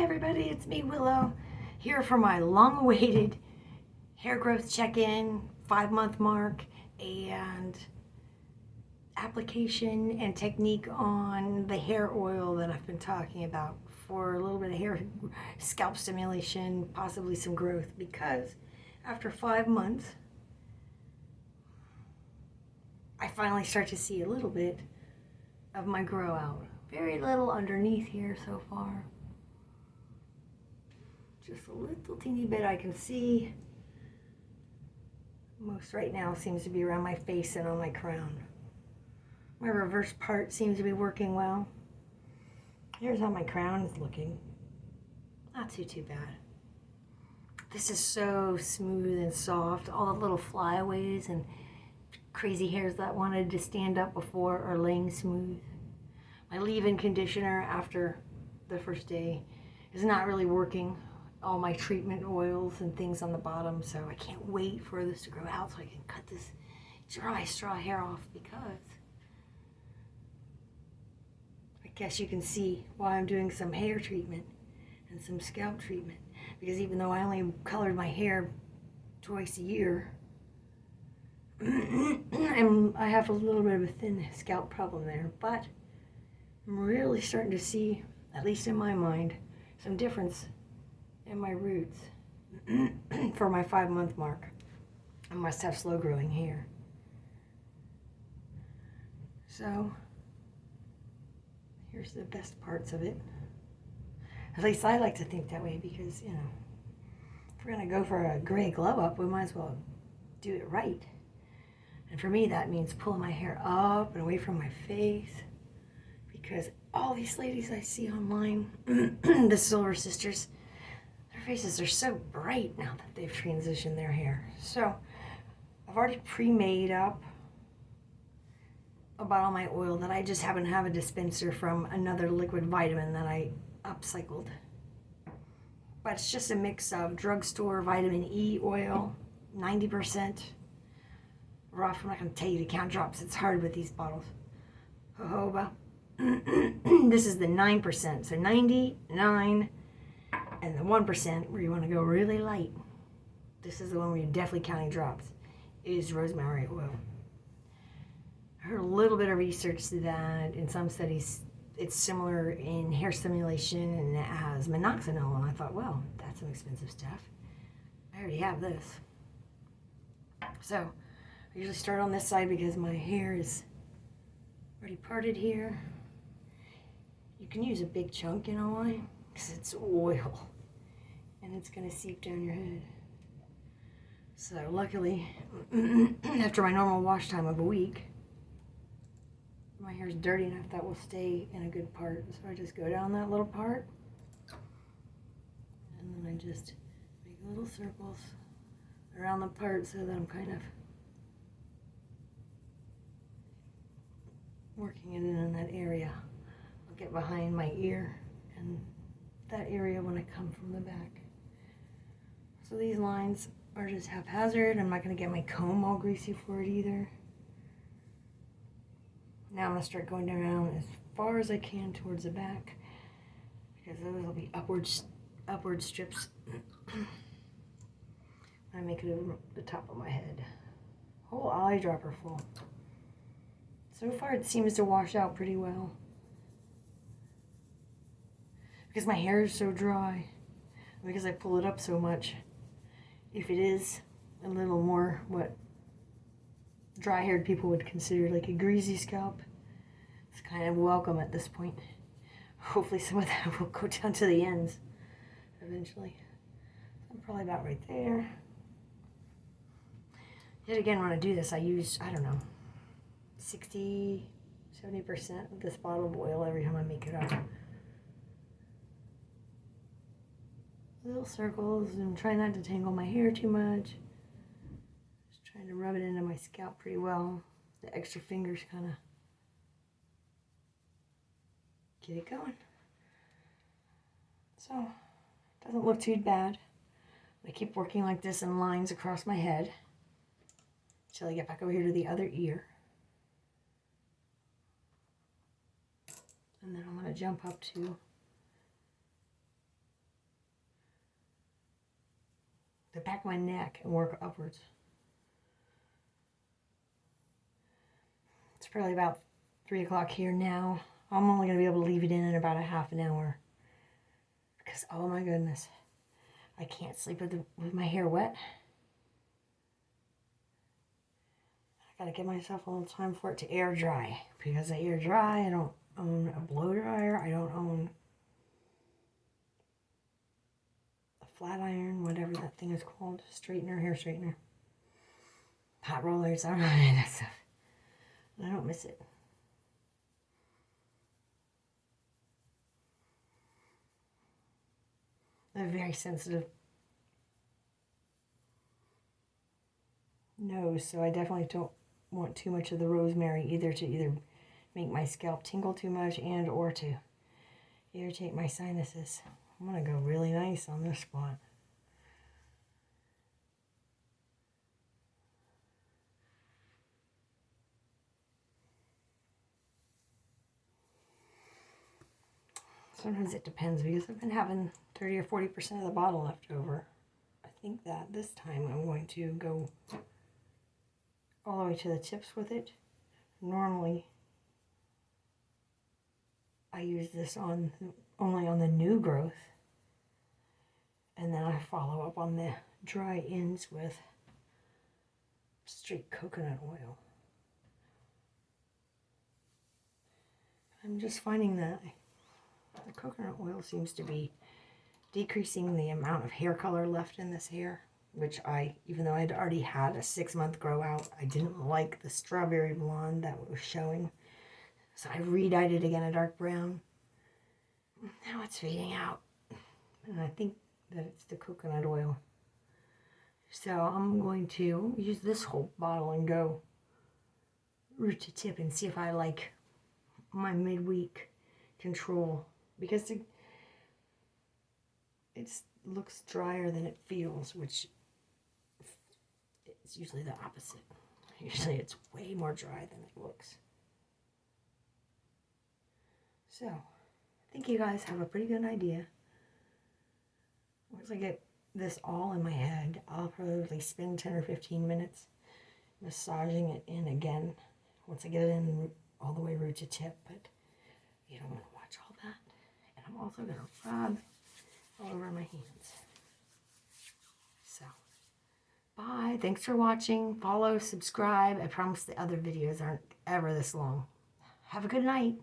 everybody, it's me, Willow, here for my long-awaited hair growth check-in, 5-month mark, and application and technique on the hair oil that I've been talking about for a little bit of hair scalp stimulation, possibly some growth, because after 5 months, I finally start to see a little bit of my grow out. Very little underneath here so far. Just a little teeny bit I can see. Most right now seems to be around my face and on my crown. My reverse part seems to be working well. Here's how my crown is looking. Not too bad. This is so smooth and soft. All the little flyaways and crazy hairs that wanted to stand up before are laying smooth. My leave-in conditioner after the first day is not really working. All my treatment oils and things on the bottom, so I can't wait for this to grow out so I can cut this dry straw hair off, because I guess you can see why I'm doing some hair treatment and some scalp treatment, because even though I only colored my hair twice a year, I have a little bit of a thin scalp problem there, but I'm really starting to see, at least in my mind, some difference in my roots for my 5-month mark. I must have slow growing hair. So here's the best parts of it. At least I like to think that way, because, you know, if we're gonna go for a gray glow up, we might as well do it right. And for me, that means pulling my hair up and away from my face, because all these ladies I see online, the Silver Sisters, their faces are so bright now that they've transitioned their hair. So I've already pre-made up a bottle of my oil that I just happen to have a dispenser from another liquid vitamin that I upcycled. But it's just a mix of drugstore vitamin E oil, 90% rough. I'm not going to tell you to count drops. It's hard with these bottles. Jojoba. This is the 9%. So 99. And the 1% where you want to go really light, this is the one where you're definitely counting drops, is rosemary oil. I heard a little bit of research that in some studies it's similar in hair stimulation as minoxidil, and I thought, well, that's some expensive stuff. I already have this. So I usually start on this side because my hair is already parted here. You can use a big chunk, you know why? Because it's oil and it's going to seep down your head. So luckily, after my normal wash time of a week, my hair's dirty enough that will stay in a good part. So I just go down that little part, and then I just make little circles around the part so that I'm kind of working it in that area. I'll get behind my ear and that area when I come from the back. So these lines are just haphazard. I'm not going to get my comb all greasy for it either. Now I'm going to start going down as far as I can towards the back, because those will be upward strips. I make it over the top of my head. Whole eyedropper full. So far it seems to wash out pretty well, because my hair is so dry, because I pull it up so much. If it is a little more what dry-haired people would consider like a greasy scalp, it's kind of welcome at this point. Hopefully some of that will go down to the ends eventually. I'm probably about right there. Yet again, when I do this, I use, I don't know, 60, 70% of this bottle of oil every time I make it up. Little circles, and try not to tangle my hair too much. Just trying to rub it into my scalp pretty well. The extra fingers kind of get it going. So, doesn't look too bad. I keep working like this in lines across my head until I get back over here to the other ear. And then I'm going to jump up to the back of my neck and work upwards. It's probably about 3 o'clock here now. I'm only going to be able to leave it in about a half an hour. Because, oh my goodness, I can't sleep with my hair wet. I gotta give myself a little time for it to air dry. Because I air dry, I don't own a blow dryer. I don't own a flat iron, whatever that thing is called. Straightener, hair straightener. Hot rollers, I don't know any of that stuff. I don't miss it. I'm very sensitive nose, so I definitely don't want too much of the rosemary to make my scalp tingle too much and or to irritate my sinuses. I'm going to go really nice on this spot. Sometimes it depends because I've been having 30 or 40% of the bottle left over. I think that this time I'm going to go all the way to the tips with it. Normally, I use this only on the new growth. And then I follow up on the dry ends with straight coconut oil. I'm just finding that the coconut oil seems to be decreasing the amount of hair color left in this hair, which even though I'd already had a 6-month grow out, I didn't like the strawberry blonde that was showing. So I re-dyed it again a dark brown. Now it's fading out. And I think that it's the coconut oil. So I'm going to use this whole bottle and go root to tip and see if I like my midweek control. Because it looks drier than it feels, which it's usually the opposite. Usually it's way more dry than it looks. So, I think you guys have a pretty good idea. Once I get this all in my head, I'll probably spend 10 or 15 minutes massaging it in again once I get it in all the way root to tip, but you don't want to watch all that. And I'm also going to rub all over my hands. So, bye. Thanks for watching. Follow, subscribe. I promise the other videos aren't ever this long. Have a good night.